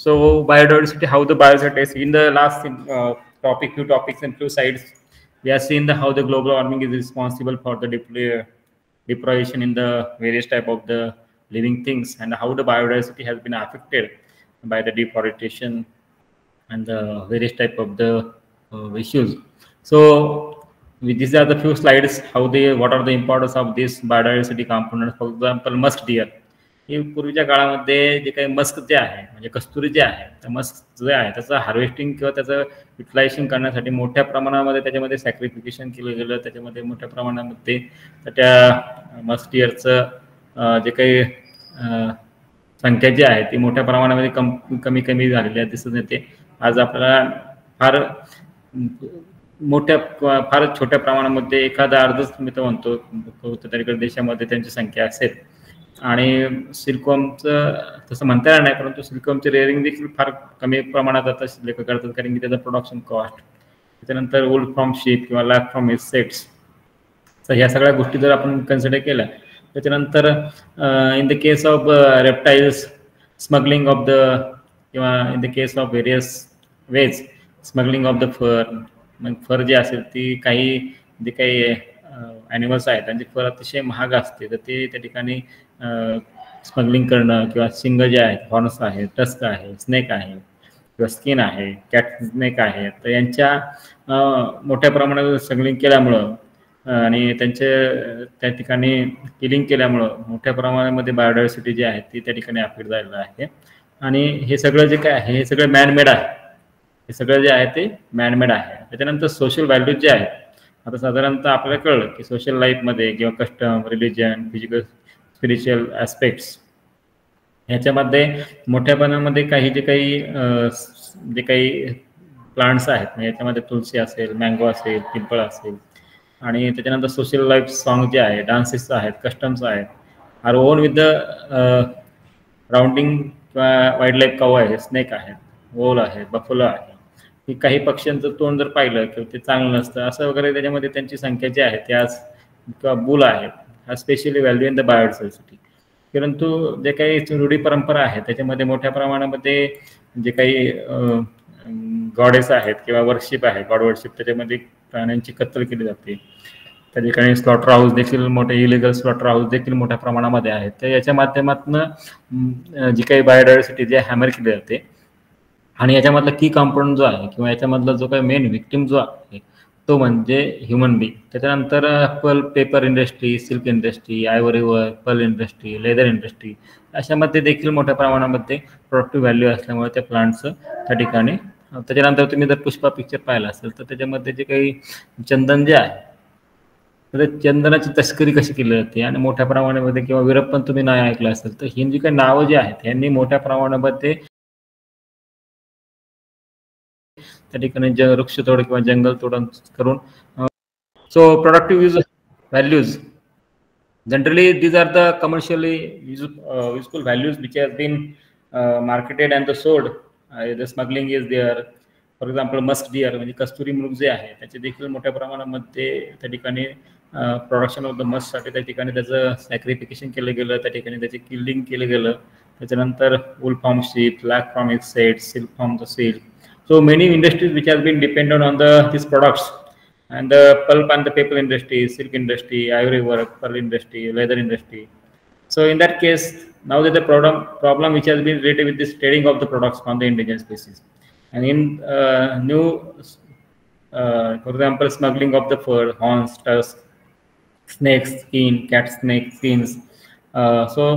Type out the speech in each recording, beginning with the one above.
So biodiversity, how the biodiversity is in the last few topics and few sides, we have seen how the global warming is responsible for the deprivation in the various type of the living things, and how the biodiversity has been affected by the deforestation and the various type of the issues. So these are the few slides how they, what are the importance of this biodiversity component. For example, musk deer, हे पूर्वीच्या काळामध्ये जे काही Musk जे आहे म्हणजे कस्तुरी जे आहे, तर Musk जे आहे त्याचं harvesting किंवा त्याचं युटिलायझेशन करण्यासाठी मोठ्या प्रमाणामध्ये त्याच्यामध्ये सॅक्रिफिकेशन केलं गेलं. त्याच्यामध्ये मोठ्या प्रमाणामध्ये त्या मस्क डिअरचं जे काही संख्या जी आहे ती मोठ्या प्रमाणामध्ये कमी कमी झालेली आहे दिसून येते. आज आपल्याला फार मोठ्या फार छोट्या प्रमाणामध्ये एखादा अर्धच मी तर म्हणतो तरीकडे देशामध्ये त्यांची संख्या असेल. आणि सिल्कवॉर्मचं तसं म्हणता येणार नाही, परंतु सिल्कवॉर्मचे रेअरिंग देखील फार कमी प्रमाणात आता लेख करतात, कारण की त्याचं प्रोडक्शन कॉस्ट. त्याच्यानंतर वूल फ्रॉम शीप किंवा लॅक फ्रॉम इन्सेक्ट्स, तर ह्या सगळ्या गोष्टी जर आपण कन्सिडर केल्या. त्याच्यानंतर in the case of reptiles, smuggling of the, किंवा in the case of various ways smuggling of the fur. मग फर जे असेल ती काही जे काही ॲनिमल्स आहेत त्यांची फर अतिशय महाग असते, तर ते त्या ठिकाणी स्मगलिंग करणं, किंवा शिंग जे आहेत, हॉर्न्स आहे, टस्क आहे, स्नेक आहे किंवा स्किन आहे, कॅट स्नेक आहे, तर यांच्या मोठ्या प्रमाणात स्मगलिंग केल्यामुळं आणि त्यांचे त्या ठिकाणी किलिंग केल्यामुळं मोठ्या प्रमाणामध्ये बायोडायव्हर्सिटी जी आहे ती त्या ठिकाणी अफेक्ट झालेलं आहे. आणि हे सगळं जे काय आहे हे सगळं मॅनमेड आहे, हे सगळं जे आहे ते मॅनमेड आहे. त्याच्यानंतर सोशल व्हॅल्यूज जे आहेत, आता साधारणतः आपल्याला कळलं की सोशल लाईफमध्ये किंवा custom, religion, physical, spiritual aspects ह्याच्यामध्ये मोठ्या प्रमाणामध्ये काही जे काही प्लांट्स आहेत, म्हणजे याच्यामध्ये तुळशी असेल, मँगो असेल, पिंपळ असेल. आणि त्याच्यानंतर सोशल लाईफ सॉंग जे आहे, डान्सेस आहेत, कस्टम्स आहेत, our own with the rounding किंवा वाईल्ड लाईफ काऊ आहे, स्नेक आहेत, वोल आहे, बफलो आहे. की काही पक्ष्यांचं तोंड जर पाहिलं किंवा ते चांगलं नसतं असं वगैरे, त्याच्यामध्ये त्यांची संख्या जी आहे ती आज, किंवा बुल आहेत, हा specially value in the biodiversity. परंतु जे काही रूढी परंपरा आहे त्याच्यामध्ये मोठ्या प्रमाणामध्ये जे काही गॉडेस आहेत किंवा वर्शिप आहे, गॉड वर्शिप, त्याच्यामध्ये प्राण्यांची कत्तल केली जाते. त्या ठिकाणी स्लॉटर हाऊस देखील, मोठे इलिगल स्लॉटर हाऊस देखील मोठ्या प्रमाणामध्ये आहेत. तर याच्या माध्यमातून जी काही बायोडायव्हर्सिटी जे हॅमर केली जाते. आणि याच्यामधला की कॉम्पोनंट जो आहे किंवा याच्यामधला जो काही मेन विक्टिम जो आहे तो म्हणजे ह्युमन बीइंग. त्याच्यानंतर paper industry, silk industry, ivory work, pearl industry, leather industry, अशामध्ये देखील मोठ्या प्रमाणामध्ये प्रोडक्टिव्ह व्हॅल्यू असल्यामुळे त्या प्लांटचं त्या ठिकाणी. त्याच्यानंतर तुम्ही जर पुष्पा पिक्चर पाहिला असेल तर त्याच्यामध्ये जे काही चंदन जे आहे तर चंदनाची तस्करी कशी केली जाते आणि मोठ्या प्रमाणामध्ये, किंवा विरप्पन तुम्ही नाही ऐकलं असेल तर ही जी काही नावं जी आहेत यांनी मोठ्या प्रमाणामध्ये त्या ठिकाणी वृक्षतोड किंवा जंगल तोडण करून. So productive use values, generally these are the commercially useful values which has been marketed and sold. The smuggling is there. For example musk deer म्हणजे कस्तुरी मृग जे आहे त्याचे देखील मोठ्या प्रमाणामध्ये त्या ठिकाणी प्रोडक्शन ऑफ द मस्कसाठी त्या ठिकाणी त्याचं सॅक्रिफिकेशन केलं गेलं, त्या ठिकाणी त्याचे किलिंग केलं गेलं. त्याच्यानंतर wool from sheep, lac from insects, silk from the silk. So many industries which has been dependent on these products, and the pulp and the paper industry, silk industry, ivory work, pearl industry, leather industry. So in that case, now that the problem which has been related with this trading of the products from the indigenous species, and in for example, smuggling of the fur, horns, tusks, snakes, skin, cat snake skins. So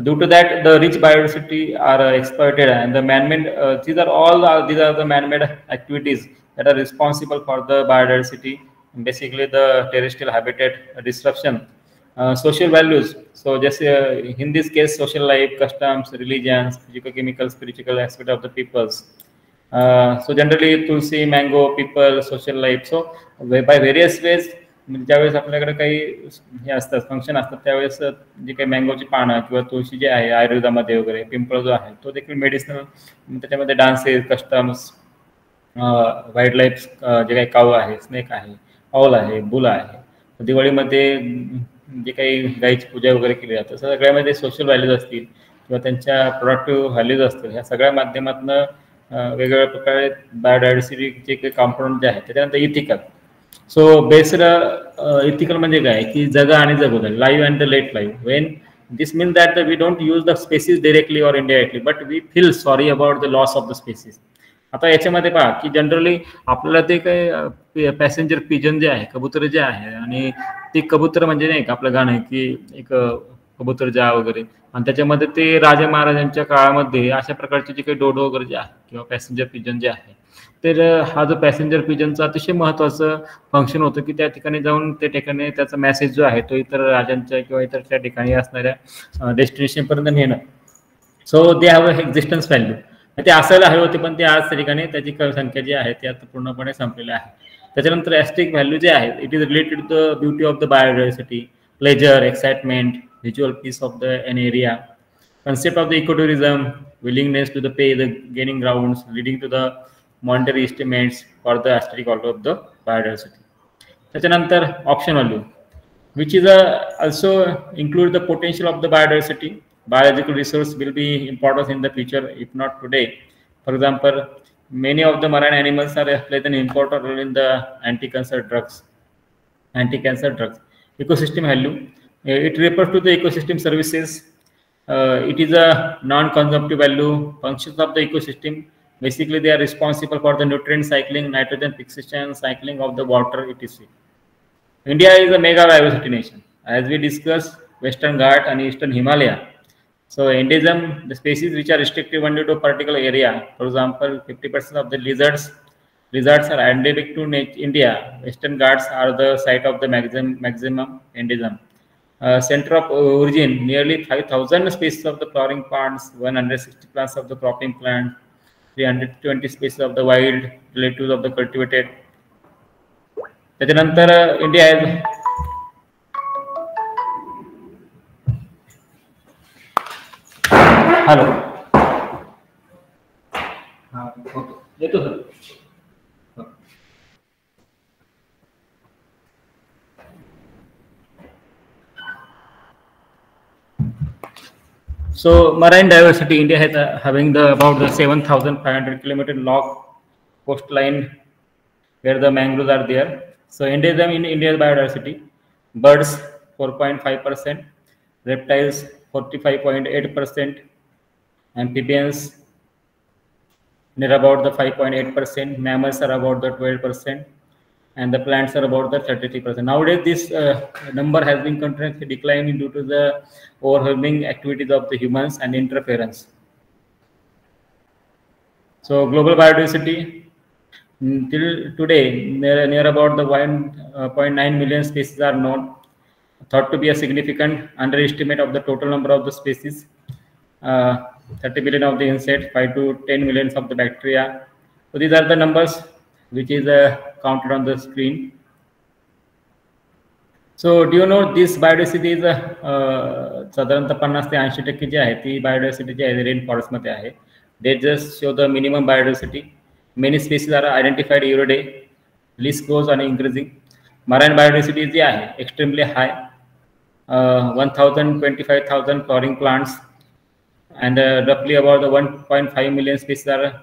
due to that, the rich biodiversity are exploited, and the man-made. These are the man-made activities that are responsible for the biodiversity. Basically, the terrestrial habitat disruption. Social values. So, just in this case, social life, customs, religions, physical-chemical, spiritual aspect of the peoples. So generally, tulsi, mango, people, social life. So by various ways. ज्यावेळेस आपल्याकडे काही हे असतात, function असतात, त्यावेळेस जे काही मँगोची पानं किंवा तुळशी जे आहे आयुर्वेदामध्ये वगैरे, पिंपळ जो आहे तो देखील मेडिसिनल. त्याच्यामध्ये डान्सेस, कस्टम्स, वाईल्ड लाईफ जे काही काऊ आहे, स्नेक आहे, ऑल आहे, बुल आहे. दिवाळीमध्ये जे काही गाईची पूजा वगैरे केली जाते, सगळ्यामध्ये सोशल व्हॅल्यूज असतील. किंवा त्यांच्या प्रोडक्टिव्ह व्हॅल्यूज असतील, ह्या सगळ्या माध्यमातून वेगवेगळ्या प्रकारे बायोडायव्हर्सिटीचे काही कॉम्पोनंट जे आहेत. त्याच्यानंतर इथिकल. सो बेस्ड इथिकल म्हणजे काय की जगा आणि जगू द्या, live and the let live. When this mean that we don't use the species directly or indirectly, but we feel sorry about the loss of the species. आता याच्यामध्ये पहा की जनरली आपल्याला ते काही पॅसेंजर पिजन जे आहे, कबूतर जे आहे, आणि ते कबूतर म्हणजे नाही का आपलं गाणं आहे की एक कबूतर जा वगैरे, आणि त्याच्यामध्ये ते राजा महाराजांच्या काळामध्ये अशा प्रकारचे जे काही डोडो वगैरे जे आहे किंवा पॅसेंजर पिजन जे आहे, तर हा जो पॅसेंजर पिजनचा अतिशय महत्त्वाचं फंक्शन होतं की त्या ठिकाणी जाऊन त्या ठिकाणी त्याचा मेसेज जो आहे तो इतर राजांच्या किंवा इतर त्या ठिकाणी असणाऱ्या डेस्टिनेशनपर्यंत नेणं. So they have a existence value. ते असायला हवे होते, पण ते आज त्या ठिकाणी त्याची संख्या जी आहे ती आता पूर्णपणे संपलेली आहे. त्याच्यानंतर ॲस्टिक व्हॅल्यू जे आहे, it is related to the beauty of the biodiversity, pleasure, excitement, visual peace of the an area, concept of the ecotourism, willingness to the pay the gaining grounds, leading to the monetary estimates for the aesthetic value of the biodiversity. त्याच्यानंतर option value, which is also include the potential of the biodiversity. Biological resource will be important in the future, if not today. For example, many of the marine animals are play an important role in the anti-cancer drugs. Ecosystem value, it refers to the ecosystem services. It is a non-consumptive value. Functions of the ecosystem, basically they are responsible for the nutrient cycling, nitrogen fixation, cycling of the water, etc. India is a mega biodiversity nation. As we discussed, Western Ghat and Eastern Himalaya. So endism, the species which are restricted only to a particular area. For example, 50% of the lizards are endemic to India. Western Ghats are the site of the maximum endism. Center of origin, nearly 5,000 species of the flowering plants, 160 plants of the cropping plant, 320 species of the wild relatives of the cultivated. त्याच्यानंतर India is hello येतो sir. So marine diversity, India has having the about the 7,500 kilometer long coastline where the mangroves are there. So endism in India's biodiversity: birds 4.5%, reptiles 45.8%, amphibians near about the 5.8%, mammals are about the 12%, and the plants are about the 33%. Nowadays, this number has been continuously declining due to the overwhelming activities of the humans and interference. So global biodiversity, till today, near about the 1.9 million species are known, thought to be a significant underestimate of the total number of the species. 30 billion of the insects, 5 to 10 millions of the bacteria. So these are the numbers which is counted on the screen. So do you know this biodiversity is साधारणतः 50 ते 80% जी आहे ती biodiversity जी आहे rain forest मध्ये आहे. They just show the minimum biodiversity. Many species are identified every day. List goes on increasing. Marine biodiversity जी आहे extremely high. 1,025,000 flowering plants, and roughly about the 1.5 million species are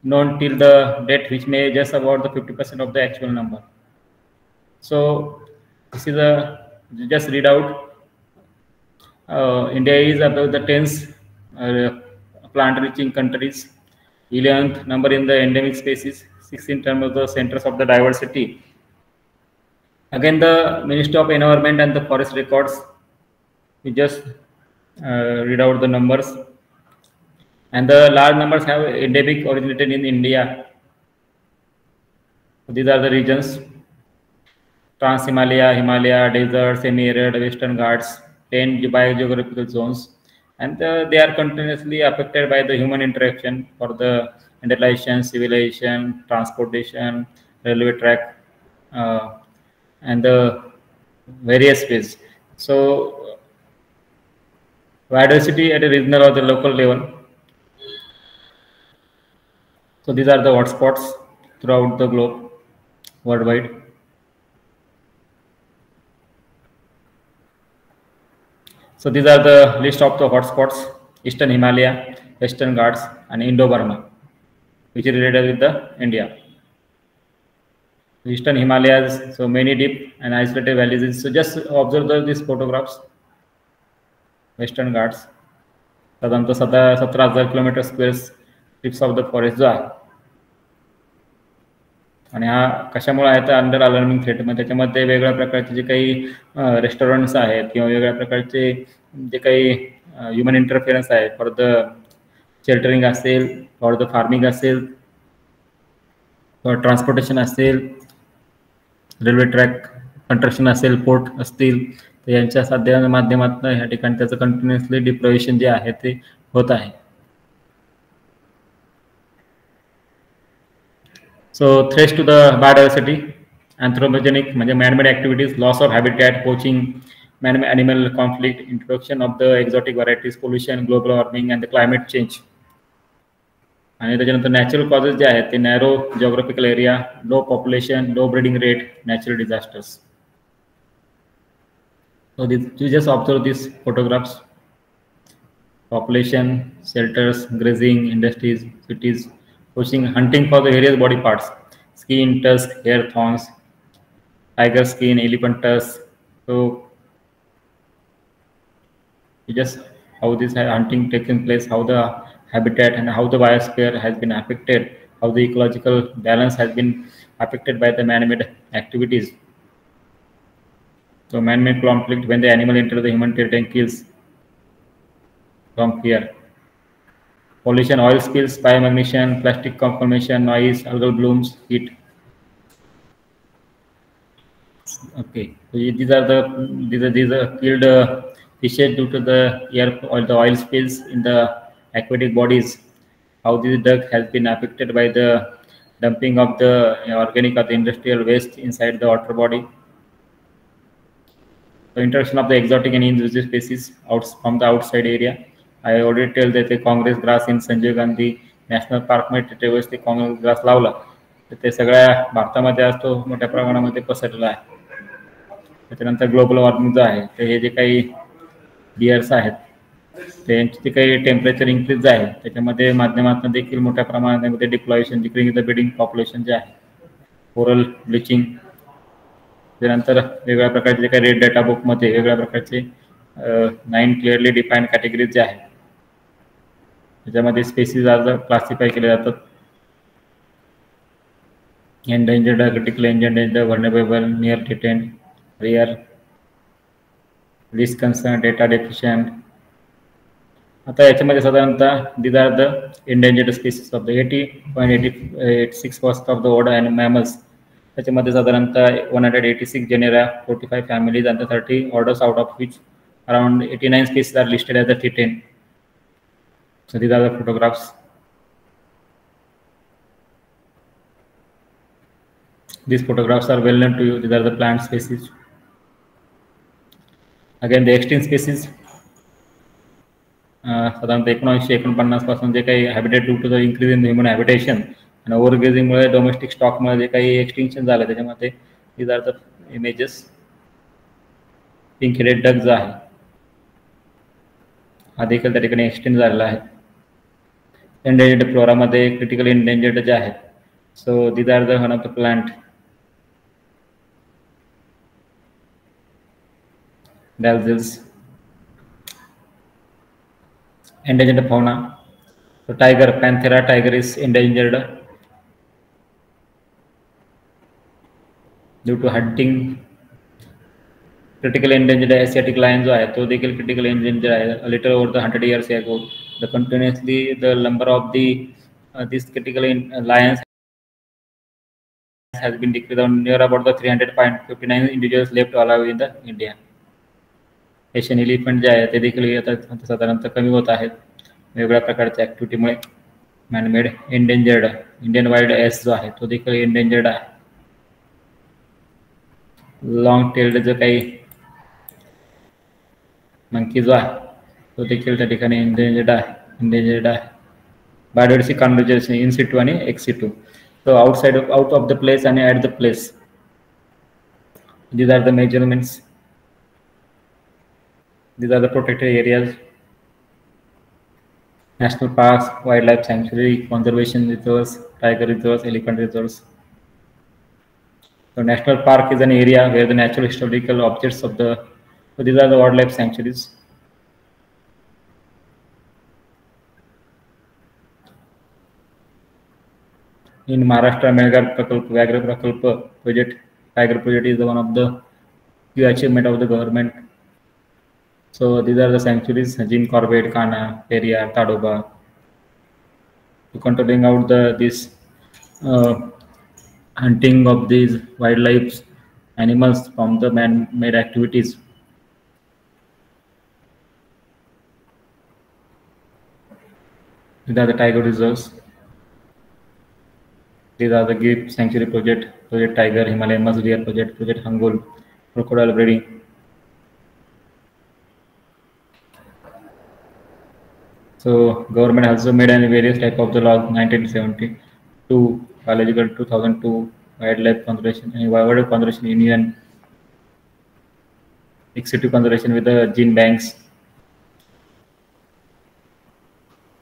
known till the date, which may just about the 50% of the actual number. So this is a just read out. India is about the 10th plant reaching countries, 11th number in the endemic species, 6th in terms of the centers of the diversity. Again, the Ministry of Environment and the Forest records, we just read out the numbers, and the large numbers have endemic originated in India. So these are the regions: Trans Himalaya, Himalaya, desert, semi-arid, Western Ghats, 10 biogeographical zones, and they are continuously affected by the human interaction for the industrialization, civilization, transportation, railway track, and the various ways. So biodiversity at a regional or the local level. So these are the hotspots throughout the globe, worldwide. So these are the list of the hotspots. Eastern Himalaya, Western Ghats, and Indo-Burma, which is related with the India. Eastern Himalayas, so many deep and isolated valleys. So just observe these photographs. Western Ghats, साधारणतः 17,000 kilometre square strips of the forest जो आहे, आणि हा कशामुळे आहे तर under alarming threat. मग त्याच्यामध्ये वेगवेगळ्या प्रकारचे जे काही रेस्टॉरंट्स आहेत किंवा वेगवेगळ्या प्रकारचे जे काही ह्युमन इंटरफिअरन्स आहे फॉर द शेल्टरिंग असेल, फॉर द फार्मिंग असेल, फॉर ट्रान्सपोर्टेशन असेल, रेल्वे ट्रॅक कंस्ट्रक्शन असेल, पोर्ट असतील, तर यांच्या साध्या माध्यमातून ह्या ठिकाणी त्याचं कंटिन्युअसली डिप्रोएशन जे आहे ते होत आहे. So threats to the biodiversity, anthropogenic म्हणजे man-made activities, loss of habitat, poaching, man animal conflict, introduction of the exotic varieties, pollution, global warming and the climate change. आणि त्याच्यानंतर नॅचरल कॉजेस जे आहेत ते narrow geographical area, low population, low breeding rate, natural disasters. So you just observe these photographs. Population, shelters, grazing, industries, cities, pushing, hunting for the various body parts, skin, tusk, hair, thorns, tiger skin, elephant tusk. So you just how this hunting taking place, how the habitat and how the biosphere has been affected, how the ecological balance has been affected by the man-made activities. So man-made conflict, when the animal enters the human territory and kills from fear. Pollution, oil spills, biomagnetion, plastic formation, noise, algal blooms, heat. Okay, so these are killed fishes due to the oil spills in the aquatic bodies. How this duck has been affected by the dumping of the organic or the industrial waste inside the water body. The introduction of the exotic and invasive species from the outside area. I already tell that the Congress grass in Sanjay Gandhi national पार्कमध्ये त्यावेळेस ते Congress grass लावला तर ते सगळ्या भारतामध्ये आज तो मोठ्या प्रमाणामध्ये पसरलेला आहे. त्याच्यानंतर ग्लोबल वॉर्मिंग जो आहे ते हे जे काही बियर्स आहेत त्यांची जे काही टेम्परेचर इन्क्रीज आहे त्याच्यामध्ये माध्यमातून देखील मोठ्या प्रमाणामध्ये डिप्लॉयशन, डिक्रीज द ब्रीडिंग पॉप्युलेशन जे आहे, कोरल ब्लिचिंग. त्यानंतर वेगवेगळ्या प्रकारचे जे काही रेड डेटा बुकमध्ये वेगवेगळ्या प्रकारचे 9 क्लिअरली डिफाईन्ड कॅटेगरीज जे आहेत त्याच्यामध्ये स्पेसिस आज क्लासिफाय केले जातात. Endangered, critical endangered, vulnerable, near threatened, rare, risk concern, data deficient. आता याच्यामध्ये साधारणतः these are the endangered species of the 80.86% of the world and mammals. त्याच्यामध्ये साधारणतः 186 genera, 45 families and 30 orders, out of which around 89 species are listed as the threatened. So these are the photographs. These photographs are well known to you. These are the plant species. Again the extinct species. साधारणतः 1949 पासून जे काही habitat due to the increase in human habitation आणि ओव्हरग्रेझिंगमुळे domestic स्टॉकमुळे जे काही extinction झालं त्याच्यामध्ये these are the images. Pink headed duck जो आहे हा देखील त्या ठिकाणी एक्सटेंड झालेला आहे. एंडेंजर्ड फ्लोरामध्ये क्रिटिकल एंडेंजर्ड जे आहेत. So these are the one of the plant. डॅल्झिल्स. Endangered fauna. So tiger, Panthera tiger is endangered due to hunting. Critical endangered Asiatic lion जो आहे तो देखील critical endangered आहे. A little over the 100 years ago, the number of the these critical lions has been decreased on near about the 359 individuals left alive in the India. Asian elephant जे आहे ते देखील आता साधारणतः कमी होत आहेत वेगवेगळ्या प्रकारच्या ॲक्टिव्हिटीमुळे. Manmade endangered Indian wild ass जो आहे तो देखील एंडेंजर्ड आहे. लॉंग टेल्ड जो काही मंकी जो आहे तो देखील त्या ठिकाणी एंडेंजर्ड आहे. बायोडायव्हर्सिटी कन्झर्वेशन इन सिटू आणि ex situ. So out of the place आणि at the place. These are the measurements. These are the protected areas. national parks, wildlife sanctuary, conservation reserves, tiger reserves, elephant reserves. So national park is an area where the natural historical objects of the, so these are the wildlife sanctuaries. In Maharashtra, Vyagra Prakalpa project, Tiger project is the one of the key achievement of the government. So these are the sanctuaries: Jim Corbett, Kana, Periyar, Tadoba, to controlling out the this uh, hunting of these wildlife animals from the man-made activities. These are the tiger reserves. These are the Gir Sanctuary Project, Project Tiger, Himalayan Musk Deer Project, Project Hangul, crocodile breeding. So government also made any various type of the laws 1972, biological 2002, wildlife conservation, and wildlife conservation union, executive conservation with the gene banks,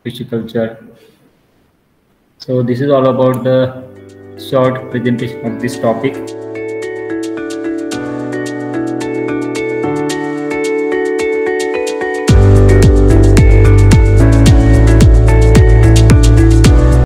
pisciculture. So this is all about the short presentation of this topic.